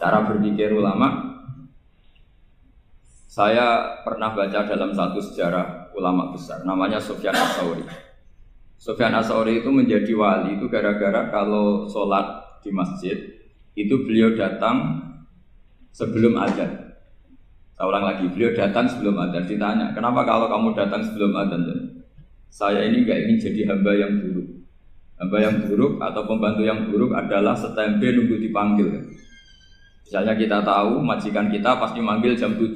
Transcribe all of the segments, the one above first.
Cara berpikir ulama, saya pernah baca dalam satu sejarah ulama besar, namanya Sufyan Ats-Tsauri. Sufyan Ats-Tsauri itu menjadi wali itu gara-gara kalau sholat di masjid, itu beliau datang sebelum adzan. Saya ulang lagi, beliau datang sebelum adzan. Ditanya, kenapa kalau kamu datang sebelum adzan? Saya ini nggak ingin jadi hamba yang buruk. Hamba yang buruk atau pembantu yang buruk adalah setempe nunggu dipanggil. Misalnya kita tahu majikan kita pasti manggil jam 7.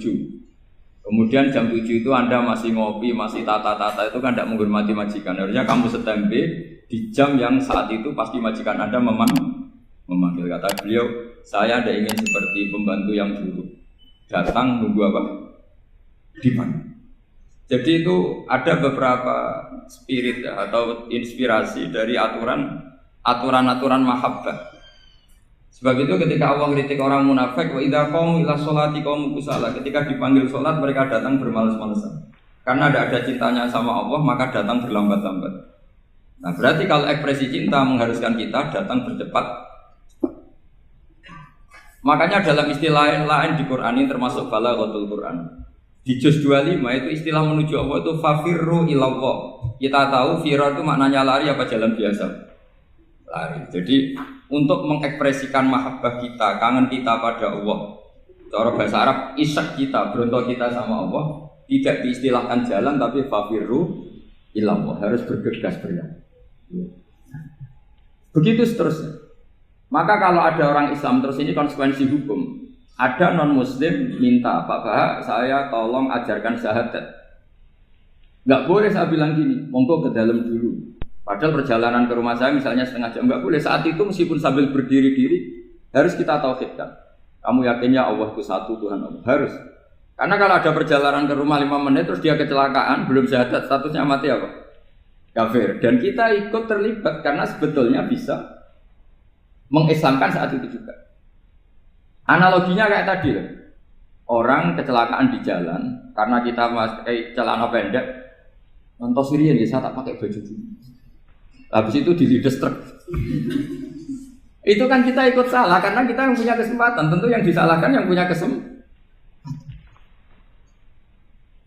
Kemudian jam 7 itu Anda masih ngopi, masih tata-tata, itu kan tidak menghormati majikan. Harusnya kamu setempe di jam yang saat itu pasti majikan Anda memanggil. Kata beliau, saya tidak ingin seperti pembantu yang buruk. Datang nunggu apa? Dipanggil. Jadi itu ada beberapa spirit atau inspirasi dari aturan-aturan mahabbah. Sebab itu ketika Allah kritik orang munafik, wa idza qamu ila sholati qamu kusala, ketika dipanggil sholat mereka datang bermalas-malasan. Karena ada cintanya sama Allah, maka datang berlambat-lambat. Nah, berarti kalau ekspresi cinta mengharuskan kita datang bercepat. Makanya dalam istilah lain di Quran ini termasuk balaghatul Quran. Di juz 25 itu istilah menuju Allah itu fafirru ilallah. Kita tahu firar itu maknanya lari apa jalan biasa? Lari. Jadi untuk mengekspresikan mahabbah kita, kangen kita pada Allah, cara bahasa Arab isyak kita, berontok kita sama Allah, tidak diistilahkan jalan tapi fafirru ilallah, harus bergegas berlari. Begitu seterusnya. Maka kalau ada orang Islam, terus ini konsekuensi hukum. Ada non-muslim minta, Pak Bahak, saya tolong ajarkan syahadat. Nggak boleh saya bilang gini, monggo ke dalam dulu. Padahal perjalanan ke rumah saya misalnya setengah jam, nggak boleh. Saat itu meskipun sambil berdiri-diri, harus kita tauhidkan. Kamu yakinnya Allah itu satu, Tuhan Allah. Harus. Karena kalau ada perjalanan ke rumah 5 menit, terus dia kecelakaan, belum syahadat, statusnya mati apa? Kafir. Dan kita ikut terlibat, karena sebetulnya bisa mengislamkan saat itu juga. Analoginya kayak tadi loh. Orang kecelakaan di jalan karena kita pakai celana pendek, nonton sirian ya saya tak pakai baju dulu. Habis itu dilides truk. Itu kan kita ikut salah karena kita yang punya kesempatan. Tentu yang disalahkan yang punya kesempatan.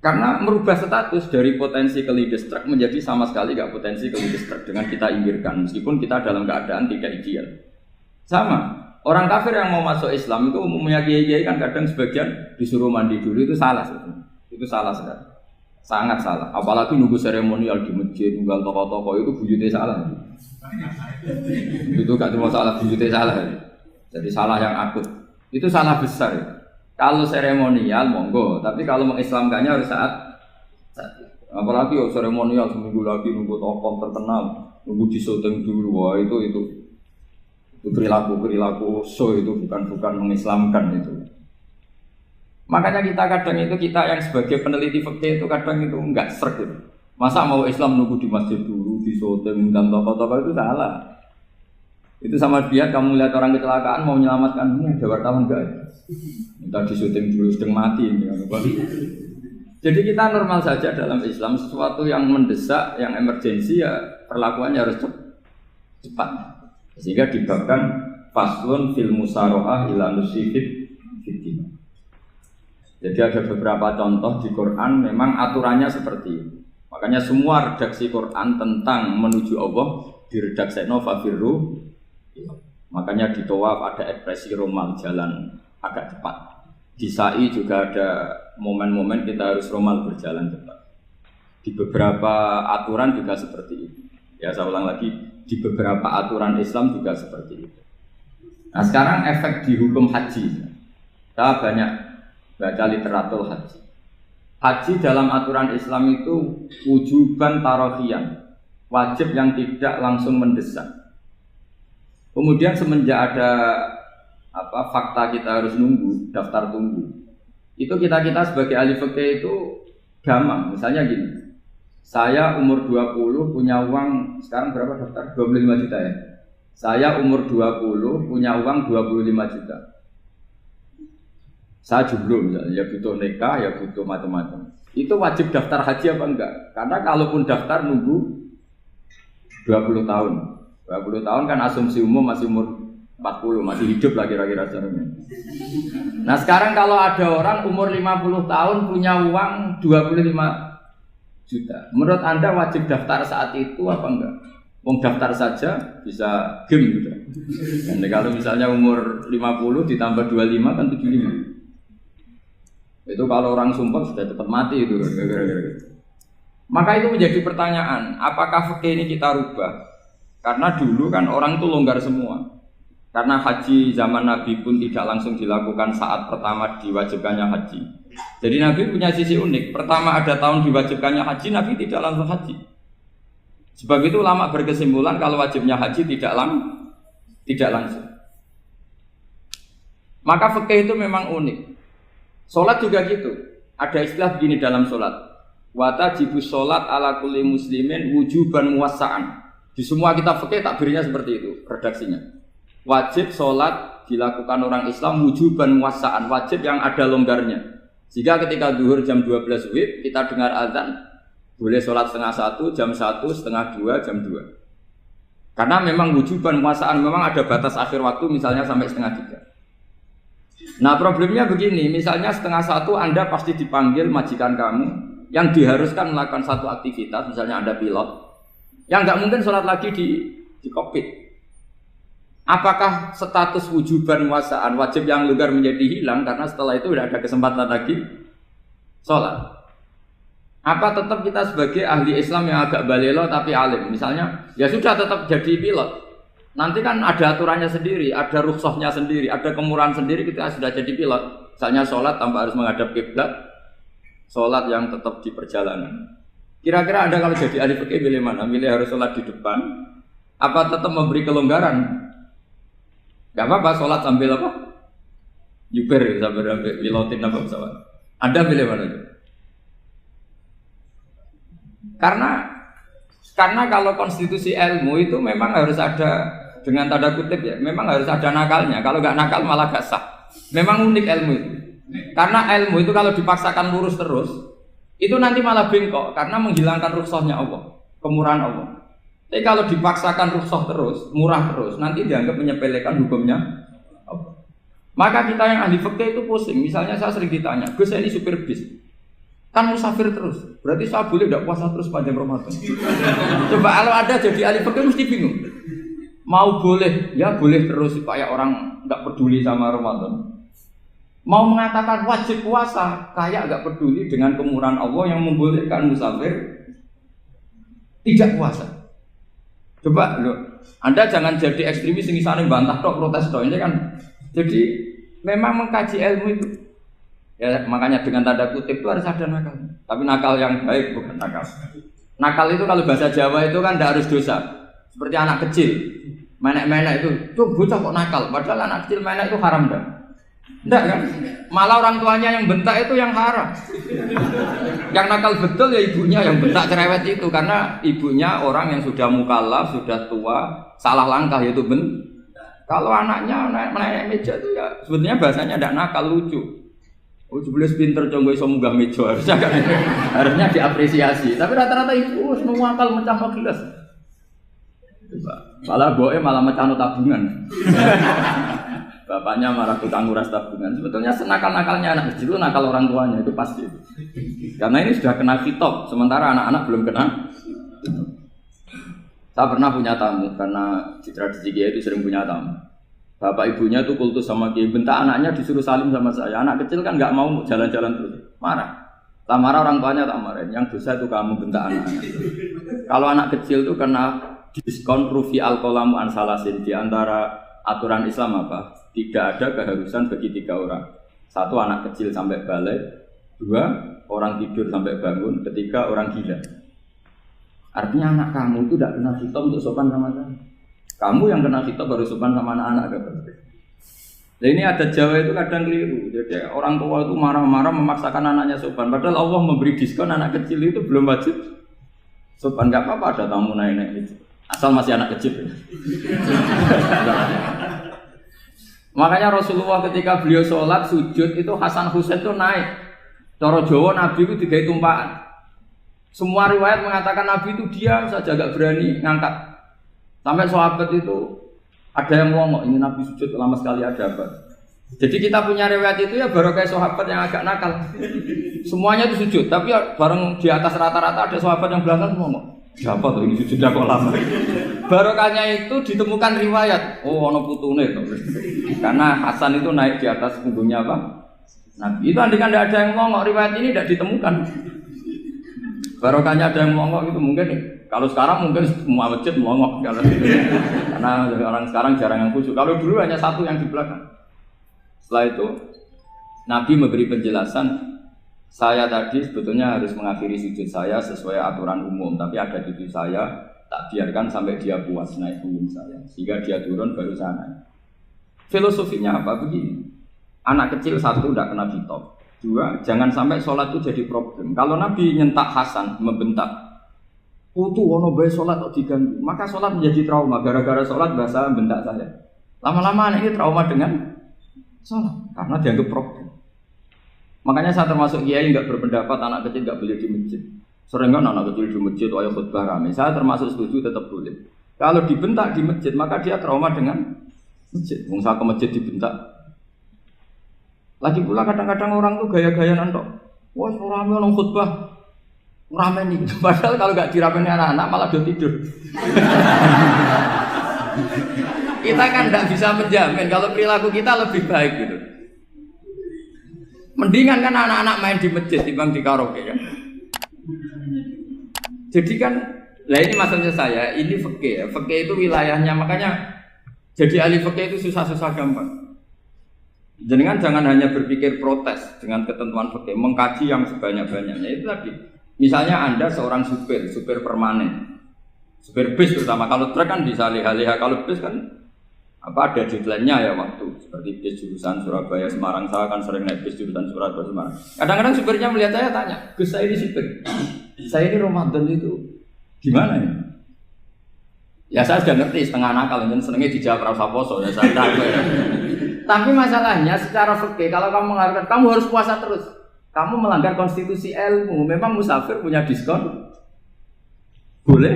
Karena merubah status dari potensi kelides truk menjadi sama sekali gak potensi kelides truk dengan kita inggirkan meskipun kita dalam keadaan tidak ideal. Sama. Orang kafir yang mau masuk Islam itu umumnya kiai-kiai kan kadang sebagian disuruh mandi dulu, itu salah sebetulnya. Itu salah sekali. Sangat salah. Apalagi nunggu seremonial di masjid, nunggal tokoh-tokoh itu bujutnya salah. Itu gak cuma salah, bujutnya salah. Jadi salah yang akut. Itu salah besar. Kalau seremonial monggo, tapi kalau mengislamkannya harus saat. Apalagi seremonial seminggu lagi nunggu tokoh terkenal, nunggu di syuting dulu, wah itu perilaku so itu bukan mengislamkan itu. Makanya kita yang sebagai peneliti fikih itu kadang itu enggak sreg gitu. Masa mau Islam nunggu di masjid dulu, di syuting dan tokoh-tokoh itu salah. Itu sama dia kamu lihat orang kecelakaan mau menyelamatkan ada wartawan enggak? Minta di syuting dulu sedang mati ini. Jadi kita normal saja dalam Islam, sesuatu yang mendesak, yang emergensi ya perlakuannya harus cepat. Sehingga dibabkan faslun fil musaroah ila nusifid fitina. Jadi ada beberapa contoh di Quran memang aturannya seperti ini. Makanya semua redaksi Quran tentang menuju Allah diredakseno fafirru. Makanya di Tawaf ada ekspresi romal jalan agak cepat. Di Sa'i juga ada momen-momen kita harus romal berjalan cepat. Di beberapa aturan juga seperti itu. Ya saya ulang lagi, di beberapa aturan Islam juga seperti itu. Nah sekarang efek di hukum haji. Saya banyak baca literatur haji. Haji dalam aturan Islam itu wujuban tarofian, wajib yang tidak langsung mendesak. Kemudian semenjak ada fakta kita harus nunggu, daftar tunggu. Itu kita sebagai ahli fikih itu gampang. Misalnya gini. Saya umur 20 punya uang, sekarang berapa daftar? 25 juta ya? Saya umur 20 punya uang 25 juta. Saya jomblo misalnya, ya butuh nikah, ya butuh macam-macam. Itu wajib daftar haji apa enggak? Karena kalaupun daftar nunggu 20 tahun. 20 tahun kan asumsi umum masih umur 40 masih hidup lah kira-kira sekarang. Nah sekarang kalau ada orang umur 50 tahun punya uang 25 juta, menurut Anda wajib daftar saat itu apa enggak? Wong daftar saja bisa game gitu. Dan kalau misalnya umur 50 ditambah 25 kan 75. Itu kalau orang sumpah sudah cepat mati itu. Maka itu menjadi pertanyaan, apakah fikih ini kita rubah? Karena dulu kan orang itu longgar semua. Karena haji zaman Nabi pun tidak langsung dilakukan saat pertama diwajibkannya haji. Jadi Nabi punya sisi unik. Pertama ada tahun diwajibkannya haji, Nabi tidak langsung haji. Sebab itu ulama berkesimpulan kalau wajibnya haji tidak langsung. Maka fikih itu memang unik. Sholat juga gitu. Ada istilah begini dalam sholat. Wa tajibus sholat ala kulli muslimin wujuban muwassa'an. Di semua kitab fikih takbirnya seperti itu, redaksinya. Wajib sholat dilakukan orang Islam wujuban muwassa'an, wajib yang ada longgarnya. Jika ketika zuhur jam 12 WIB kita dengar azan, boleh sholat setengah 1, jam 1, setengah 2, jam 2. Karena memang wujuban muwassa'an, memang ada batas akhir waktu misalnya sampai setengah 3. Nah problemnya begini, misalnya setengah 1 Anda pasti dipanggil majikan kamu yang diharuskan melakukan satu aktivitas, misalnya Anda pilot, yang nggak mungkin sholat lagi di kokpit. Apakah status wujuban muwassa'an wajib yang longgar menjadi hilang karena setelah itu tidak ada kesempatan lagi sholat? Apa tetap kita sebagai ahli Islam yang agak balelo tapi alim, misalnya ya sudah tetap jadi pilot, nanti kan ada aturannya sendiri, ada rukhsahnya sendiri, ada kemurahan sendiri kita sudah jadi pilot, misalnya sholat tanpa harus menghadap kiblat, sholat yang tetap di perjalanan. Kira-kira Anda kalau jadi ahli fikih pilih mana? Pilih harus sholat di depan, apa tetap memberi kelonggaran? Gak apa-apa sholat sambil apa? Yuber sambil pilotin apa pesawat. Anda pilih mana? Karena kalau konstitusi ilmu itu memang harus ada, dengan tanda kutip ya, memang harus ada nakalnya. Kalau nggak nakal malah gak sah. Memang unik ilmu itu. Karena ilmu itu kalau dipaksakan lurus terus, itu nanti malah bengkok karena menghilangkan rukhsahnya Allah, kemurahan Allah. Tapi kalau dipaksakan rukhsah terus, murah terus, nanti dianggap menyepelekan hukumnya Allah. Maka kita yang ahli fikih itu pusing. Misalnya saya sering ditanya, Gus saya ini supir bis, kan musafir terus, berarti saya boleh tidak puasa terus panjang Ramadan? Coba kalau ada jadi ahli fikih mesti bingung. Mau boleh, ya boleh terus supaya orang nggak peduli sama Ramadan. Mau mengatakan wajib puasa, kayak nggak peduli dengan kemurahan Allah yang membolehkan musafir tidak puasa. Coba loh, Anda jangan jadi ekstremis yang misalnya bantah tok, protes tok, ini kan. Jadi memang mengkaji ilmu itu. Ya, makanya dengan tanda kutip itu harus ada nakal. Tapi nakal yang baik, bukan nakal. Nakal itu kalau bahasa Jawa itu kan tidak harus dosa. Seperti anak kecil, menek-menek itu, tuh bocah kok nakal. Padahal anak kecil menek itu haram dah. Tidak kan? Malah orang tuanya yang bentak itu yang haram. Yang nakal betul ya ibunya yang bentak cerewet itu. Karena ibunya orang yang sudah mukallaf, sudah tua, salah langkah yaitu Kalau anaknya naik meja itu ya sebetulnya bahasanya tidak nakal, lucu. Oh, jelas pinter conggo iso munggah meja, harusnya diapresiasi. Tapi rata-rata ibu semua akal mecah gelas. Malah boe malah mecah tabungan. Bapaknya marah tukang nguras tabungan. Sebetulnya senakal-nakalnya anak kecil itu nakal orang tuanya itu pasti. Karena ini sudah kena kitab, sementara anak-anak belum kena. Saya pernah punya tamu karena di tradisi Kiai itu sering punya tamu. Bapak ibunya itu kultus sama Kiai, bentak anaknya disuruh salim sama saya. Anak kecil kan nggak mau jalan-jalan terus, marah. Tak marah orang tuanya tak marahin. Yang dosa itu kamu bentak anak-anak. Kalau anak kecil itu kena diskon rufi al-qalamu an salasin. Di antara aturan Islam apa? Tidak ada keharusan bagi 3 orang. 1 anak kecil sampai balik, 2 orang tidur sampai bangun, 3 orang gila. Artinya anak kamu itu tidak kena hitam untuk sopan sama kamu. Kamu yang kena hitam baru sopan sama anak-anak. Nah ini ada Jawa itu kadang keliru. Jadi orang tua itu marah-marah memaksakan anaknya sopan. Padahal Allah memberi diskon anak kecil itu belum wajib sopan. Gak apa-apa ada tamu naik-naik itu. Asal masih anak kecil. Makanya Rasulullah ketika beliau sholat sujud itu Hasan Husain itu naik. Cara Jawa Nabi itu 3 tumpahan. Semua riwayat mengatakan Nabi itu diam saja, gak berani ngangkat. Sampai sahabat itu Ada yang ngomong ini Nabi sujud lama sekali ada apa? Jadi kita punya riwayat itu ya baru kayak sahabat yang agak nakal. Semuanya itu sujud, tapi bareng di atas rata-rata ada sahabat yang belakang ngomong. Siapa tuh ini sujud kok lama? Barokahnya itu ditemukan riwayat. Oh, ono putune itu. Karena Hasan itu naik di atas punggungnya apa? Nabi. Itu andikan tidak ada yang ngomong riwayat ini tidak ditemukan. Barokahnya ada yang ngomong itu mungkin. Kalau sekarang mungkin semua masjid melongok karena orang sekarang jarang yang khusyuk. Kalau dulu hanya satu yang di belakang. Setelah itu Nabi memberi penjelasan, saya tadi sebetulnya harus mengakhiri sujud saya sesuai aturan umum, tapi ada cucu saya tak biarkan sampai dia puas naik punggung saya, sehingga dia turun baru saya naik. Filosofinya apa? Begini, anak kecil satu tidak kena ditop, dua jangan sampai sholat itu jadi problem. Kalau Nabi nyentak Hasan membentak. Putu ono bae sholat kok diganggu, maka sholat menjadi trauma. Gara-gara sholat bahasa bentak saya. Lama-lama anak ini trauma dengan sholat karena dianggap problem. Makanya saya termasuk kiai nggak berpendapat anak kecil nggak boleh di masjid. Sering kan anak kecil di masjid, ayo khutbah rame. Saya termasuk setuju tetap boleh. Kalau dibentak di masjid maka dia trauma dengan masjid. Mungkin ke masjid dibentak. Lagi pula kadang-kadang orang tuh gaya-gayaan tok. Wah, rame orang khutbah. Ramen nih, padahal kalau nggak diramein anak-anak malah udah tidur. Kita kan nggak bisa menjamin kalau perilaku kita lebih baik gitu. Mendingan kan anak-anak main di masjid dibanding di karaoke kan. Jadi kan, lah ini maksudnya saya, ini fikih ya. Fikih itu wilayahnya, makanya jadi ahli fikih itu susah-susah gampang. Jangan hanya berpikir protes dengan ketentuan fikih, mengkaji yang sebanyak-banyaknya itu tadi. Misalnya Anda seorang supir permanen, supir bis terutama, kalau truk kan bisa liha-liha, kalau bis kan apa ada deadline-nya ya waktu, seperti bis jurusan Surabaya Semarang, saya kan sering naik bis jurusan Surabaya Semarang. Kadang-kadang supirnya melihat saya tanya, Gus saya ini supir, saya ini Ramadan itu gimana ya? Ya saya sudah ngerti setengah nakal, dan senengnya dijawab rasa poso, ya saya tahu ya. Tapi masalahnya secara fikih kalau kamu mengatakan kamu harus puasa terus. Kamu melanggar konstitusi ilmu. Memang musafir punya diskon? Boleh?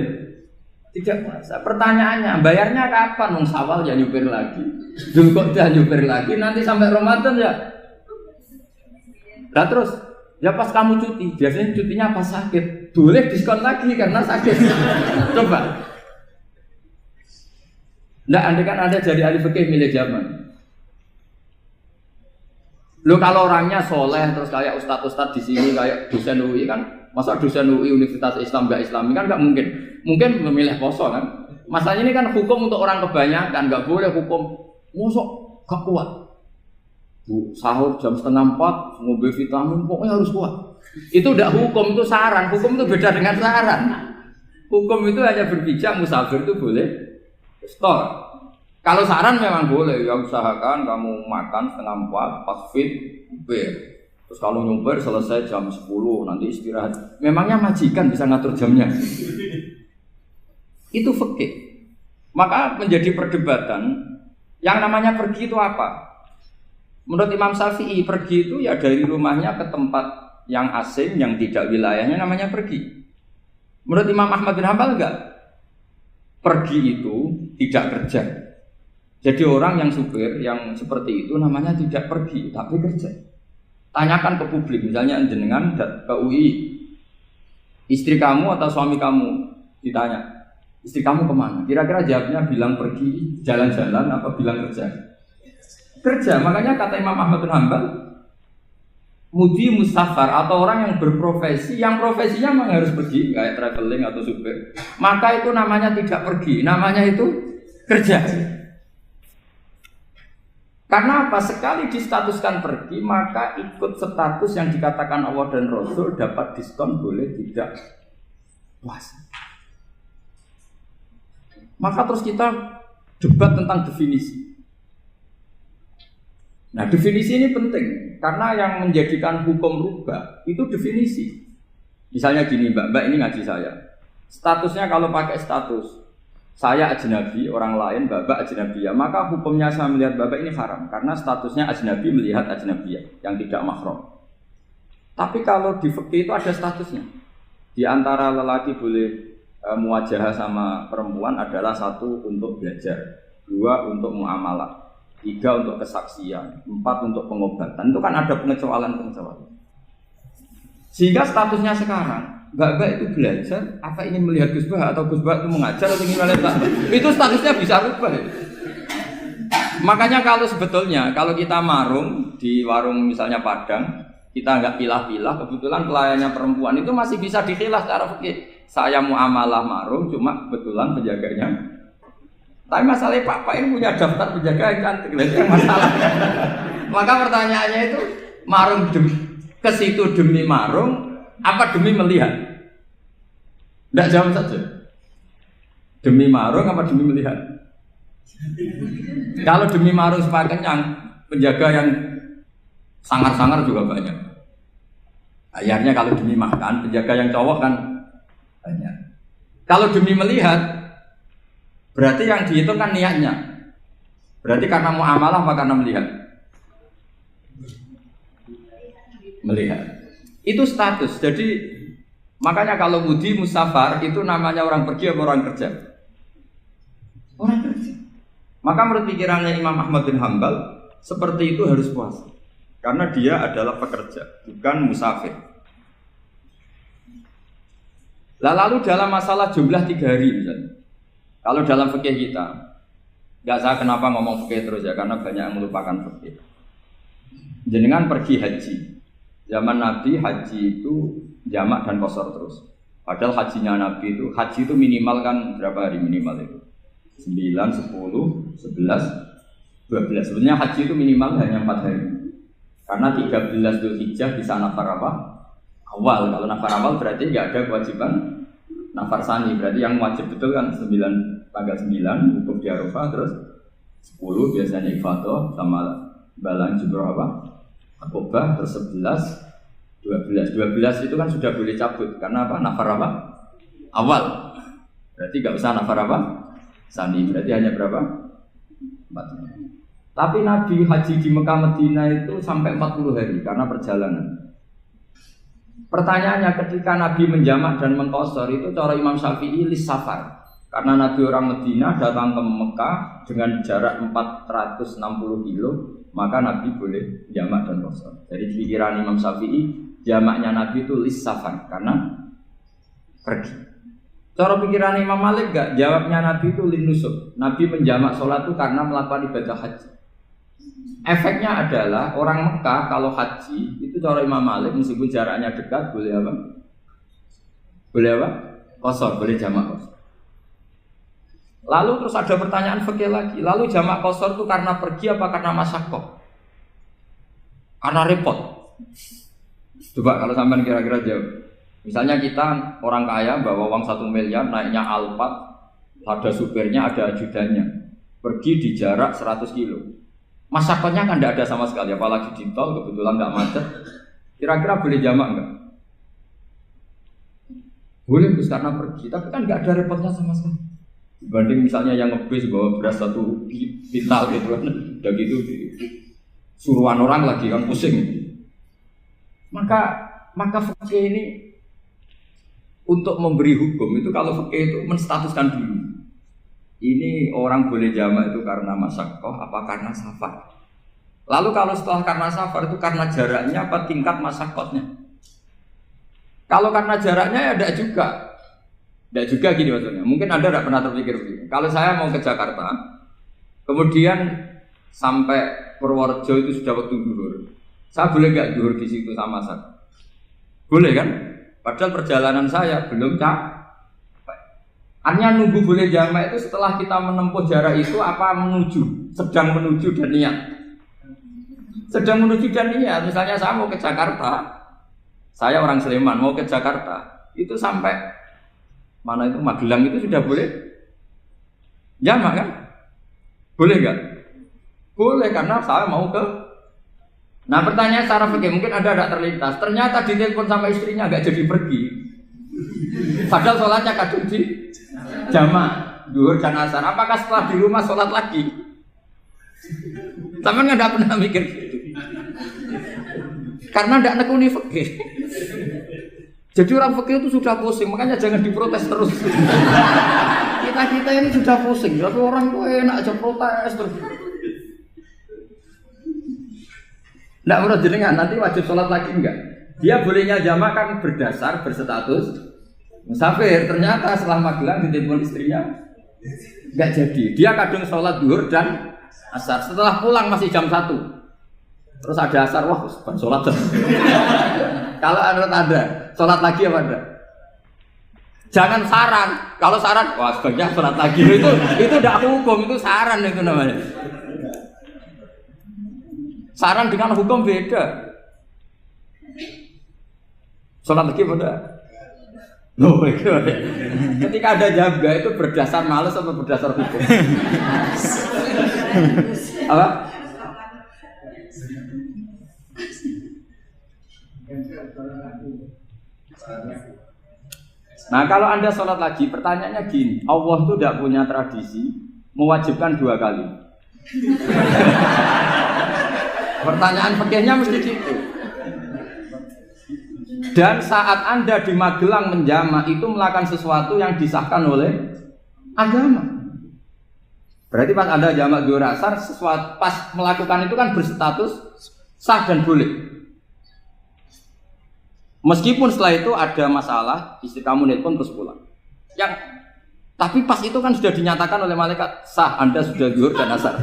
Tidak puasa. Pertanyaannya, bayarnya kapan? Nung Sawal ya nyupir lagi, Dzulqa'dah nyupir lagi, nanti sampai Ramadan ya. Nah terus, ya pas kamu cuti, biasanya cutinya pas sakit, boleh diskon lagi karena sakit. Coba. Nggak, andai kan Anda jadi ahli fikih milih zaman. Lo kalau orangnya soleh terus kayak ustadz-ustadz di sini kayak dosen UI kan, masa dosen UI Universitas Islam nggak Islami kan nggak mungkin. Mungkin memilih poso kan. Masalahnya ini kan hukum untuk orang kebanyakan, nggak boleh hukum musuh gak kuat. Bu, sahur jam 3:30 ngombe vitamin pokoknya harus kuat. Itu udah hukum, itu saran. Hukum itu beda dengan saran. Hukum itu hanya berpijak musafir itu boleh store. Kalau saran memang boleh, ya usahakan kamu makan 3:30 pas fit, terus kalau nyumpir selesai jam 10 nanti istirahat. Memangnya majikan bisa ngatur jamnya? Itu fikih. Maka menjadi perdebatan yang namanya pergi itu apa? Menurut Imam Syafi'i pergi itu ya dari rumahnya ke tempat yang asing yang tidak wilayahnya namanya pergi. Menurut Imam Ahmad bin Hanbal enggak. Pergi itu tidak kerja. Jadi orang yang supir yang seperti itu namanya tidak pergi, tapi kerja. Tanyakan ke publik, misalnya jenengan ke UI, istri kamu atau suami kamu ditanya, istri kamu kemana? Kira-kira jawabnya bilang pergi jalan-jalan apa bilang kerja? Kerja, makanya kata Imam Ahmad bin Hanbal, mudi mustafar atau orang yang berprofesi, yang profesinya memang harus pergi, kayak traveling atau supir, maka itu namanya tidak pergi, namanya itu kerja. Karena apa? Sekali distatuskan pergi, maka ikut status yang dikatakan Allah dan Rasul dapat diskon boleh tidak puasa. Maka terus kita debat tentang definisi. Nah definisi ini penting, karena yang menjadikan hukum rubah itu definisi. Misalnya gini mbak ini ngaji saya, statusnya kalau pakai status saya ajnabi, orang lain babak ajnabiyah, maka hukumnya saya melihat babak ini haram karena statusnya ajnabi melihat ajnabiyah yang tidak mahram. Tapi kalau di fikih itu ada statusnya. Di antara lelaki boleh muwajahah sama perempuan adalah satu untuk belajar, 2 untuk muamalah, 3 untuk kesaksian, 4 untuk pengobatan. Itu kan ada pengecualian. Sehingga statusnya sekarang, Mbak itu belajar, apa ingin melihat Gus Bah atau Gus Bah itu mengajar atau ingin melihat Mbak, itu statusnya bisa rubah. Makanya kalau kita marung di warung misalnya Padang, kita nggak pilah-pilah, kebetulan pelayannya perempuan itu masih bisa dikhilah secara fikih. Saya muamalah marung, cuma kebetulan penjaganya. Tapi masalahnya Pak ini punya daftar penjaga yang cantik, yang masalah. Maka pertanyaannya itu marung ke situ demi marung, apa demi melihat? Tidak jawab saja. Demi marung apa demi melihat? Kalau demi marung supaya kenyang, penjaga yang sangar-sangar juga banyak. Akhirnya kalau demi makan, penjaga yang cowok kan banyak. Kalau demi melihat, berarti yang dihitung kan niatnya. Berarti karena muamalah apa karena melihat? Melihat. Itu status. Jadi makanya kalau mudi musafar itu namanya orang pergi atau orang kerja? Orang kerja. Maka menurut pikirannya Imam Ahmad bin Hanbal, seperti itu harus puasa. Karena dia adalah pekerja, bukan musafir. Lalu dalam masalah jumlah 3 hari misalnya. Kalau dalam fikih kita, nggak saya kenapa ngomong fikih terus ya, karena banyak yang melupakan fikih. Jenengan pergi haji. Zaman Nabi haji itu jamak dan qashar terus. Padahal hajinya Nabi itu, haji itu minimal kan berapa hari minimal itu? 9, 10, 11, 12. Sebenarnya haji itu minimal hanya 4 hari. Karena 13 Dzulhijjah bisa nafar apa? Awal. Kalau nafar awal berarti nggak ada kewajiban nafar sani. Berarti yang wajib betul kan tanggal 9 wukuf di Arafah, terus 10 biasanya ifadah sama balang jumroh apa? Akobah, terus 11, 12 itu kan sudah boleh cabut karena apa? Nafar apa? Awal. Berarti nggak usah nafar apa? Sani. Berarti hanya berapa? 4. Tapi Nabi haji di Mekah Medina itu sampai 40 hari karena perjalanan. Pertanyaannya, ketika Nabi menjamak dan mengqashar itu cara Imam Syafi'i lis safar. Karena Nabi orang Medina datang ke Mekah dengan jarak 460 kilo, maka Nabi boleh jamak dan qashar. Jadi pikiran Imam Syafi'i, jamaknya Nabi itu lis safar karena pergi. Cara pikiran Imam Malik enggak, jawabnya Nabi itu lin nusuk. Nabi menjamak sholat itu karena melakukan ibadah haji. Efeknya adalah orang Mekah kalau haji itu cara Imam Malik meskipun jaraknya dekat boleh apa? Boleh apa? Qashar, boleh jamak qashar. Lalu terus ada pertanyaan fikih lagi. Lalu jamak qashar itu karena pergi apa karena masyaqqah? Karena repot. Coba kalau sampean kira-kira jawab. Misalnya kita orang kaya bawa uang 1 miliar naiknya Alphard, ada supirnya, ada ajudannya. Pergi di jarak 100 kilo. Masyaqqahnya kan tidak ada sama sekali, apalagi di tol kebetulan nggak macet. Kira-kira boleh jamak nggak? Boleh Gus karena pergi, tapi kan nggak ada repotnya sama sekali. Dibanding misalnya yang ngebis bawa beras 1 pintal gitu kan, udah gitu suruhan orang lagi kan pusing. Maka fikih ini untuk memberi hukum itu kalau fikih itu menstatuskan dulu. Ini orang boleh jamak itu karena masyaqqah apa karena safar. Lalu kalau setelah karena safar itu karena jaraknya apa tingkat masyaqqahnya. Kalau karena jaraknya ya tidak juga. Tidak juga gini maksudnya. Mungkin Anda tidak pernah terpikir begini. Kalau saya mau ke Jakarta, kemudian sampai Purworejo itu sudah waktu zuhur. Saya boleh nggak zuhur di situ sama saya? Boleh kan? Padahal perjalanan saya belum capek. Hanya nunggu boleh jamak itu setelah kita menempuh jarak itu apa menuju, sedang menuju dan niat. Sedang menuju dan niat. Misalnya saya mau ke Jakarta, saya orang Sleman mau ke Jakarta, itu sampai mana itu Magelang itu sudah boleh jamak kan? Boleh nggak? Boleh karena saya mau ke. Nah pertanyaan secara fikih mungkin ada terlintas. Ternyata ditelepon sama istrinya nggak jadi pergi. Padahal sholatnya kadung di jamak, zuhur dan asar. Apakah setelah di rumah sholat lagi? Sama nggak pernah mikir gitu. Karena tidak nekuni fikih. Jadi orang fikih itu sudah pusing, makanya jangan diprotes terus. kita ini sudah pusing, tapi orang itu enak aja protes terus. Nggak menurut jenengan nanti wajib sholat lagi enggak? Dia bolehnya jamak kan berdasar berstatus musafir. Ternyata setelah Magelang ditelepon istrinya enggak jadi. Dia kadung sholat zuhur dan asar. Setelah pulang masih jam 1. Terus ada asar, wah bukan sholat. Kalau ada sholat lagi apa ada? Jangan saran. Kalau saran, wah sebaiknya sholat lagi. Itu tidak hukum, itu saran itu namanya. Saran dengan hukum beda. Sholat lagi pada. Loh, ketika ada jaga itu berdasar malas atau berdasar hukum? Apa? Nah kalau Anda sholat lagi, pertanyaannya gini, Allah itu tidak punya tradisi mewajibkan 2 kali. Pertanyaan fikihnya mesti gitu. Dan saat Anda di Magelang menjamak itu melakukan sesuatu yang disahkan oleh agama. Berarti pas Anda jamak zuhur asar, sesuatu pas melakukan itu kan berstatus sah dan boleh. Meskipun setelah itu ada masalah, istri kamu nelpon terus pulang. Tapi pas itu kan sudah dinyatakan oleh malaikat sah, Anda sudah zuhur dan asar.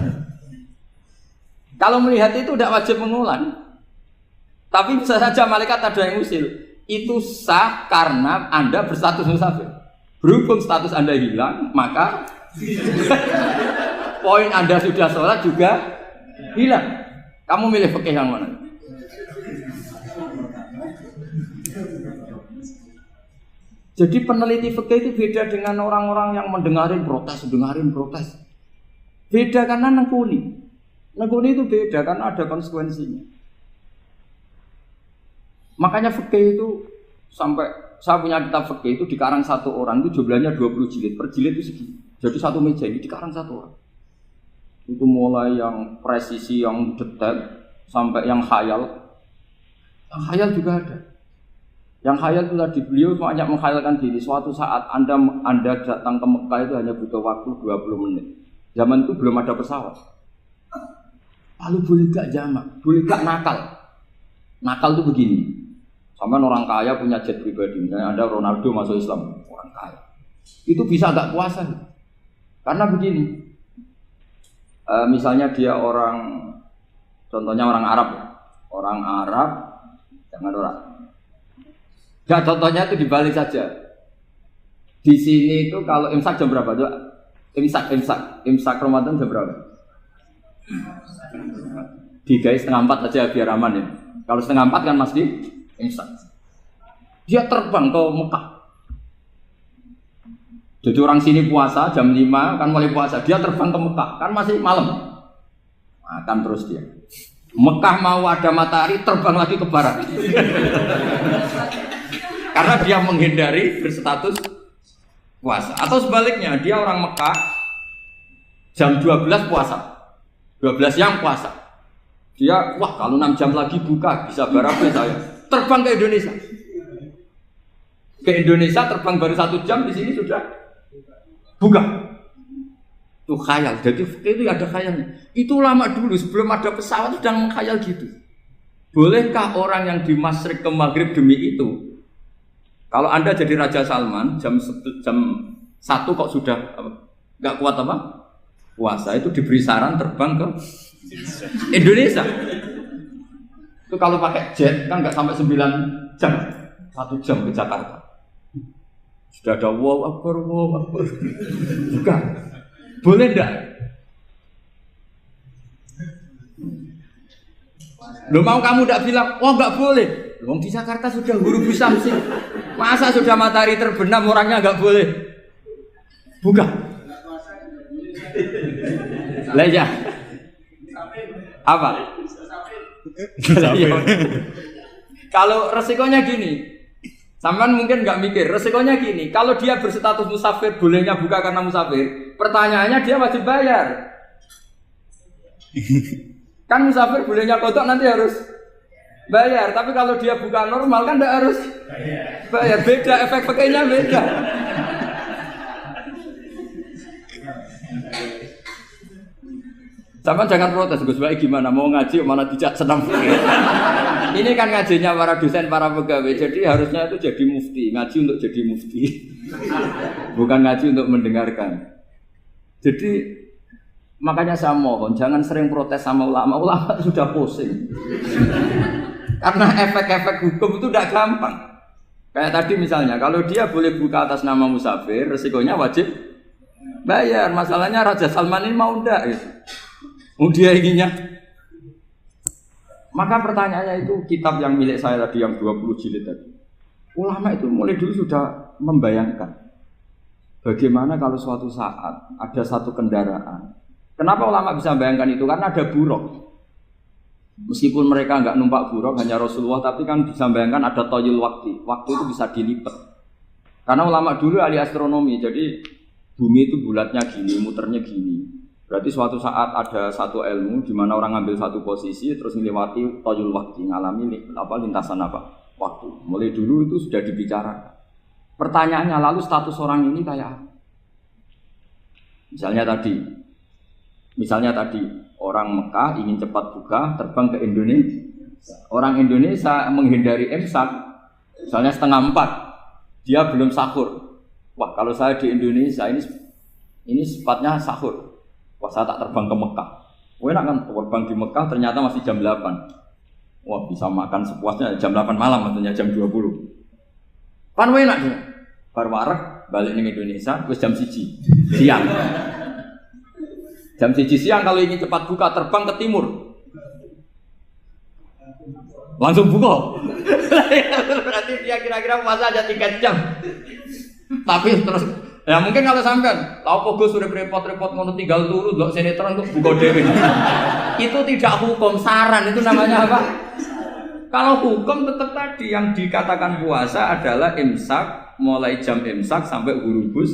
Kalau melihat itu tidak wajib mengulang. Tapi bisa saja malaikat ada yang usil. Itu sah karena Anda berstatus musafir. Berhubung status Anda hilang, maka poin Anda sudah sholat juga hilang. Kamu milih fikih yang mana? Jadi peneliti fikih itu beda dengan orang-orang yang mendengarin protes. Beda karena nekuni. Nekuni itu beda karena ada konsekuensinya. Makanya fikih itu sampai saya punya kitab fikih itu dikarang satu orang itu jumlahnya 20 jilid. Per jilid itu segini. Jadi satu meja ini dikarang satu orang. Itu mulai yang presisi, yang detail sampai yang khayal. Yang khayal juga ada. Yang khayal itu tadi beliau banyak menghayalkan diri. Suatu saat Anda datang ke Mekah itu hanya butuh waktu 20 menit. Zaman itu belum ada pesawat. Lalu boleh gak jamak? Boleh gak nakal? Nakal itu begini. Sama orang kaya punya jet pribadi. Misalnya Anda Ronaldo masuk Islam, orang kaya. Itu bisa gak puasa? Karena begini. Misalnya dia orang, contohnya orang Arab. Orang Arab, jangan orang. Ya contohnya itu dibalik saja. Di sini itu kalau imsak jam berapa? Imsak Ramadan jam berapa? 3:30 aja biar aman ya. Kalau 3:30 kan masih imsak. Dia terbang ke Mekah. Jadi orang sini puasa jam 5 kan mulai puasa. Dia terbang ke Mekah kan masih malam. Makan terus dia. Mekah mau ada matahari terbang lagi ke barat. Karena dia menghindari berstatus puasa. Atau sebaliknya, dia orang Mekah jam 12 puasa. 12 siang puasa. Dia, wah kalau 6 jam lagi buka, bisa barabe saya. Terbang ke Indonesia. Ke Indonesia terbang baru 1 jam, di sini sudah buka. Itu khayal. Jadi itu ada khayalnya. Itu lama dulu, sebelum ada pesawat sudah mengkhayal gitu. Bolehkah orang yang di Masyrik ke Maghrib demi itu? Kalau Anda jadi Raja Salman jam 1 kok sudah nggak kuat apa? Puasa itu diberi saran terbang ke Indonesia. Itu kalau pakai jet kan nggak sampai 9 jam, 1 jam ke Jakarta. Sudah ada wow akbar. Bukan. Boleh enggak? Loh mau kamu enggak bilang, wah enggak boleh. Wong di Jakarta sudah huru Samsi. Masa sudah matahari terbenam orangnya enggak boleh? Bukan. Lah ya. Apa? Kalau resikonya gini, sampean mungkin nggak mikir. Resikonya gini, kalau dia berstatus musafir, bolehnya buka karena musafir. Pertanyaannya dia wajib bayar. Kan musafir bolehnya kodok nanti harus bayar. Tapi kalau dia buka normal kan tidak harus bayar. Beda efek pakainya beda. Sama jangan protes, Gus Baik gimana mau ngaji malah dijak senam. Ini kan ngajinya para dosen, para pegawai. Jadi harusnya itu jadi mufti, ngaji untuk jadi mufti. Bukan ngaji untuk mendengarkan. Jadi makanya saya mohon jangan sering protes sama ulama. Ulama sudah pusing. Karena efek-efek hukum itu tidak gampang. Kayak tadi misalnya, kalau dia boleh buka atas nama musafir, resikonya wajib bayar. Masalahnya Raja Salman ini mau ndak gitu. Dia inginnya. Maka pertanyaannya itu kitab yang milik saya tadi yang 20 jilid tadi. Ulama itu mulai dulu sudah membayangkan bagaimana kalau suatu saat ada satu kendaraan. Kenapa ulama bisa membayangkan itu? Karena ada buruk. Meskipun mereka enggak numpak buruk hanya Rasulullah, tapi kan bisa membayangkan ada toyul waktu. Waktu itu bisa dilipat. Karena ulama dulu ahli astronomi, jadi bumi itu bulatnya gini, muternya gini. Berarti suatu saat ada satu ilmu di mana orang ngambil satu posisi terus melewati toyul waktu, ngalami lintasan waktu. Mulai dulu itu sudah dibicarakan. Pertanyaannya lalu status orang ini kayak apa? Misalnya tadi orang Mekah ingin cepat buka terbang ke Indonesia. Orang Indonesia menghindari imsak, misalnya 3:30, dia belum sahur. Wah kalau saya di Indonesia ini sifatnya sahur. Wah saya tak terbang ke Mekah. Wah enak kan terbang di Mekah ternyata masih jam 8. Wah bisa makan sepuasnya jam 8 malam maksudnya jam 20. Pan enak dia. Bar wareg balik ning Indonesia wis jam 1 siang. Jam 1 siang kalau ingin cepat buka terbang ke timur. Langsung buka. Berarti dia kira-kira puasa aja 3 jam. Tapi terus ya mungkin kalau sampean, tau kok Gus sudah repot-repot ngono tinggal turu ndelok sinetron kok buka dhewe. Itu tidak hukum, saran itu namanya apa? Kalau hukum tetap tadi yang dikatakan puasa adalah imsak, mulai jam imsak sampai ghurubus.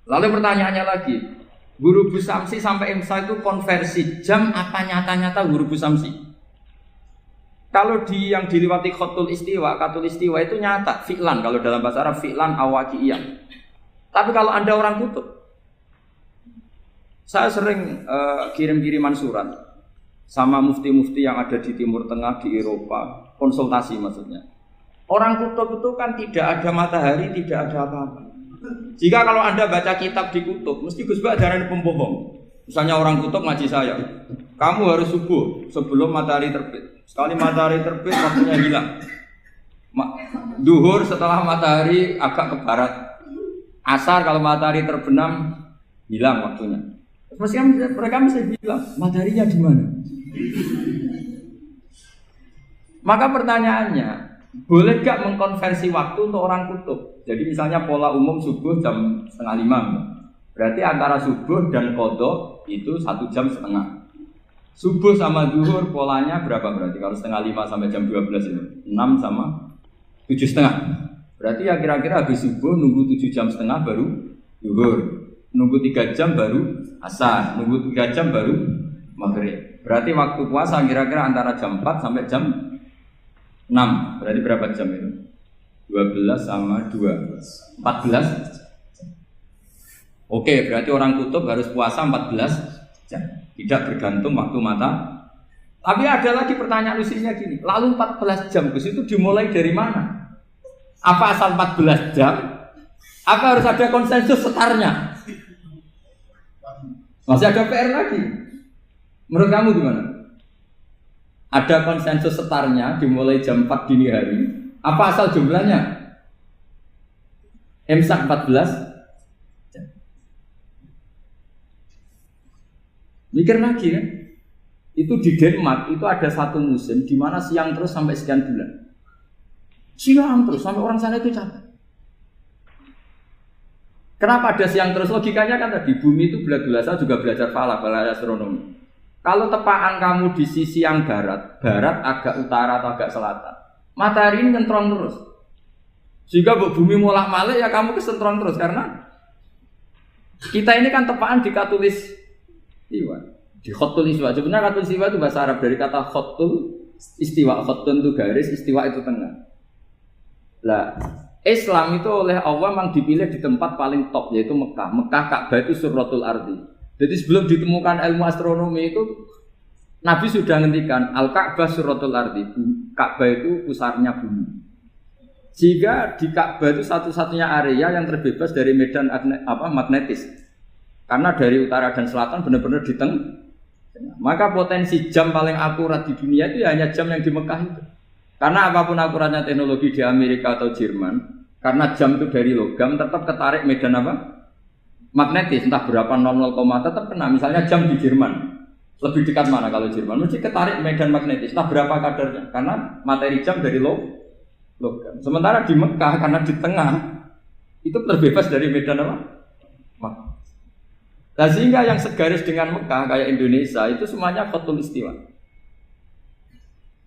Lalu pertanyaannya lagi, ghurubus samsi sampai imsak itu konversi jam apa nyata-nyata ghurubus samsi? Kalau yang diliwati khatul istiwa itu nyata, fi'lan kalau dalam bahasa Arab fi'lan awaqiyah. Tapi kalau Anda orang kutub, saya sering kirim-kiriman surat sama mufti-mufti yang ada di Timur Tengah, di Eropa, konsultasi maksudnya. Orang kutub itu kan tidak ada matahari, tidak ada apa-apa. Jika kalau Anda baca kitab di kutub, mesti Gus Bak darani pembohong. Misalnya orang kutub ngaji saya, kamu harus subuh sebelum matahari terbit. Sekali matahari terbit, waktunya hilang. Duhur setelah matahari agak ke barat. Asar kalau matahari terbenam, hilang waktunya. Mesti mereka mesti bilang, mataharinya di mana? Maka pertanyaannya, boleh gak mengkonversi waktu untuk orang kutub? Jadi misalnya pola umum subuh jam 4:30. Berarti antara subuh dan qadha itu 1,5 jam. Subuh sama zuhur polanya berapa berarti? Kalau 4:30 sampai jam 12 itu 6 sama 7,5. Berarti ya kira-kira habis subuh nunggu 7,5 jam baru zuhur, nunggu 3 jam baru asar, nunggu 3 jam baru maghrib. Berarti waktu puasa kira-kira antara jam 4 sampai jam 6. Berarti berapa jam itu? 12 sama 2 14. Oke, berarti orang kutub harus puasa 14 jam. Tidak bergantung waktu mata. Tapi ada lagi pertanyaan lucunya gini, lalu 14 jam Gus itu dimulai dari mana? Apa asal 14 jam? Apa harus ada konsensus setarnya? Masih ada PR lagi. Menurut kamu gimana? Ada konsensus setarnya dimulai jam 4 dini hari. Apa asal jumlahnya? Imsak 14. Mikir lagi kan? Itu di Denmark itu ada satu musim di mana siang terus sampai sekian bulan. Siang terus sampai orang sana itu capek. Kenapa ada siang terus? Logikanya kan tadi bumi itu bulat-bulat. Saya juga belajar falak, belajar astronomi. Kalau tepaan kamu di sisi yang barat agak utara atau agak selatan, matahari ini nyentron terus. Jika bumi molak-malik ya kamu kesentron terus karena kita ini kan tepaan di katulis istiwa. Di khotul istiwa. Sebenarnya khotul istiwa itu bahasa Arab dari kata khotul istiwa. Khotun itu garis, istiwa itu tengah. Lah, Islam itu oleh Allah memang dipilih di tempat paling top yaitu Mekah. Mekah Ka'bah itu surratul ardi. Jadi sebelum ditemukan ilmu astronomi itu Nabi sudah ngendikan Al-Ka'bah surratul ardi. Ka'bah itu pusarnya bumi. Jika di Ka'bah itu satu-satunya area yang terbebas dari medan magnetis. Karena dari utara dan selatan benar-benar di tengah. Maka potensi jam paling akurat di dunia itu ya hanya jam yang di Mekah itu. Karena apapun akuratnya teknologi di Amerika atau Jerman, karena jam itu dari logam tetap ketarik medan magnetis, entah berapa 00, tetap kena. Misalnya jam di Jerman, lebih dekat mana kalau Jerman? Mesti ketarik medan magnetis, entah berapa kadarnya, karena materi jam dari logam. Sementara di Mekah karena di tengah itu terbebas dari medan magnetis. Nah, sehingga yang segaris dengan Mekah kayak Indonesia itu semuanya khotul istiwa.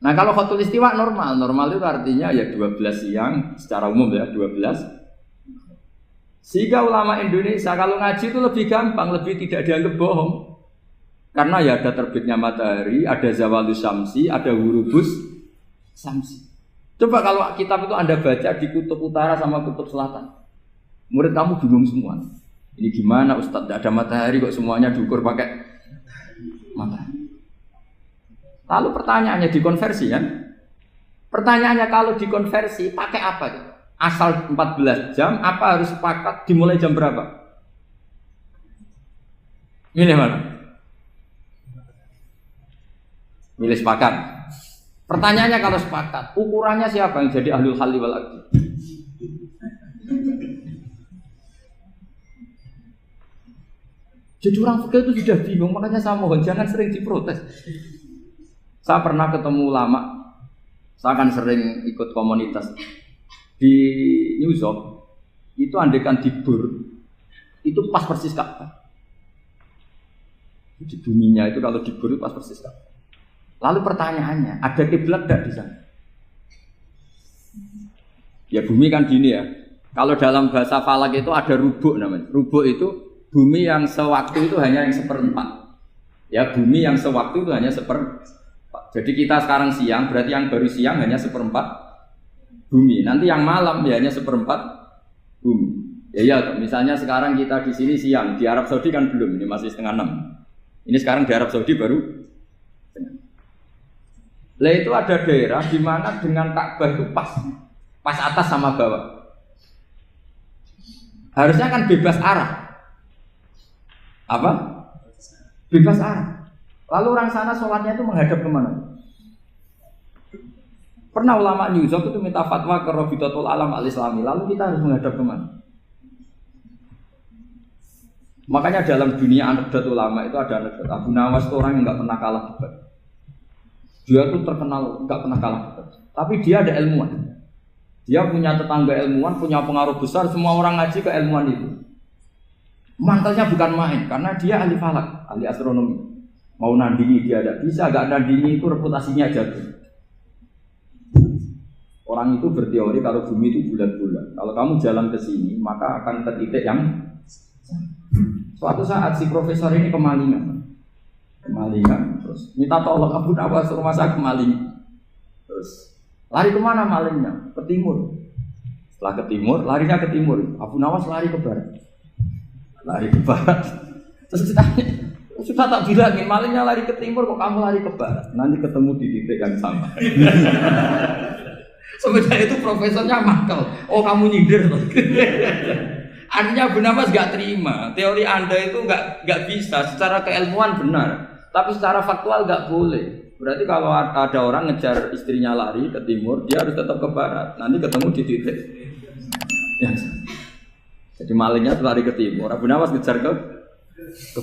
Nah kalau khotul istiwa normal itu artinya ya 12 siang secara umum ya 12. Sehingga ulama Indonesia kalau ngaji itu lebih gampang, lebih tidak dianggap bohong. Karena ya ada terbitnya matahari, ada zawalus syamsi, ada hurubus syamsi. Coba kalau kitab itu Anda baca di kutub utara sama kutub selatan, murid kamu bingung semua. Ini gimana Ustadz, tidak ada matahari kok semuanya diukur pakai matahari. Lalu pertanyaannya dikonversi kan? Pertanyaannya kalau dikonversi pakai apa? Asal 14 jam, apa harus sepakat dimulai jam berapa? Milih mana? Milih sepakat. Pertanyaannya kalau sepakat, ukurannya siapa yang jadi ahlul halli wal aqdi? Jadi orang fikih itu sudah bingung, makanya saya mohon jangan sering diprotes. Saya pernah ketemu ulama, saya kan sering ikut komunitas di New York. Itu andekan di Bur, itu pas persis Ka'bah. Di buminya itu kalau di Bur itu pas persis Ka'bah. Lalu pertanyaannya, ada kiblat tidak di sana? Ya bumi kan gini ya. Kalau dalam bahasa falak itu ada rubuk namanya. Rubuk itu bumi yang sewaktu itu hanya yang seperempat. Ya bumi yang sewaktu itu hanya seperempat. Jadi kita sekarang siang, berarti yang baru siang hanya seperempat bumi. Nanti yang malam ya hanya seperempat bumi. Ya, misalnya sekarang kita di sini siang, di Arab Saudi kan belum, ini masih setengah 6. Ini sekarang di Arab Saudi baru. Lah itu ada daerah di mana dengan Ka'bah itu pas atas sama bawah. Harusnya kan bebas arah. Apa? Bebas arah. Lalu orang sana sholatnya itu menghadap kemana? Pernah ulama New York itu minta fatwa ke Rabitatul Alam Al-Islami. Lalu kita harus menghadap kemana? Makanya dalam dunia anekdot ulama itu ada anekdot Abu Nawas itu orang yang nggak pernah kalah debat. Dia tuh terkenal nggak pernah kalah debat. Tapi dia ada ilmuwan. Dia punya tetangga ilmuwan, punya pengaruh besar. Semua orang ngaji ke ilmuwan itu. Mantelnya bukan main, karena dia ahli falak, ahli astronomi. Mau nandingi dia tidak bisa, gak nandingi itu reputasinya jatuh. Orang itu berteori kalau bumi itu bulat-bulat. Kalau kamu jalan ke sini, maka akan ke titik yang suatu saat si profesor ini kemalingan, terus minta tolong Abu Nawas rumah saya kemalingan. Terus lari kemana malingnya? Ke timur. Setelah ke timur, larinya ke timur. Abu Nawas lari ke barat. Terus ditanya, sudah tak bilangin malingnya lari ke timur kok kamu lari ke barat. Nanti ketemu di titik yang sama. Sebenarnya itu profesornya makal. Oh kamu nyindir. Artinya Abu Nawas gak terima. Teori Anda itu gak bisa. Secara keilmuan benar, tapi secara faktual gak boleh. Berarti kalau ada orang ngejar istrinya lari ke timur, dia harus tetap ke barat. Nanti ketemu di titik yang sama. Jadi malingnya lari ke timur, Abu Nawas ngejar ke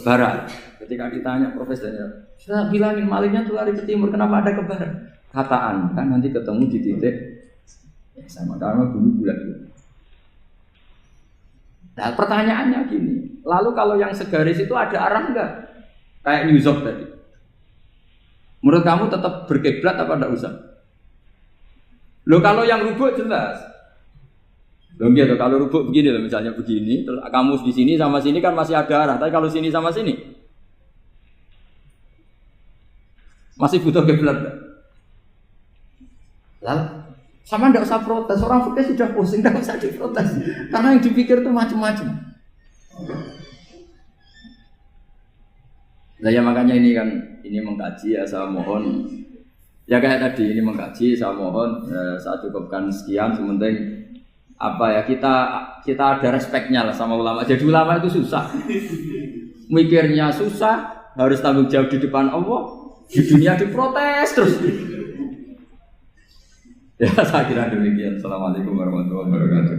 barat. Ketika ditanya profesornya, saya bilangin malingnya tuh lari ke timur, kenapa ada ke barat? Kataan kan nanti ketemu di titik sama karena bumi bulat. Nah pertanyaannya gini, lalu kalau yang segaris itu ada arah enggak? Kayak New York tadi. Menurut kamu tetap berkiblat apa enggak usah? Loh kalau yang rubuk jelas. Loh gitu, kalau rubuk begini loh, misalnya begini, terus kamu di sini sama sini kan masih ada arah, tapi kalau sini sama sini masih butuh kiblat. Lalu Sama tidak usah protes, orang fikih sudah pusing, tidak usah diprotes. Karena yang dipikir itu macam-macam. Nah ya makanya ini kan, ini mengkaji ya saya mohon. Ya kayak tadi ini mengkaji saya mohon saya cukupkan sekian. Sementing apa ya kita ada respeknya lah sama ulama. Jadi ulama itu susah, mikirnya susah, harus tanggung jawab di depan Allah, di dunia diprotes terus. Ya saya kira demikian. Assalamualaikum warahmatullahi wabarakatuh.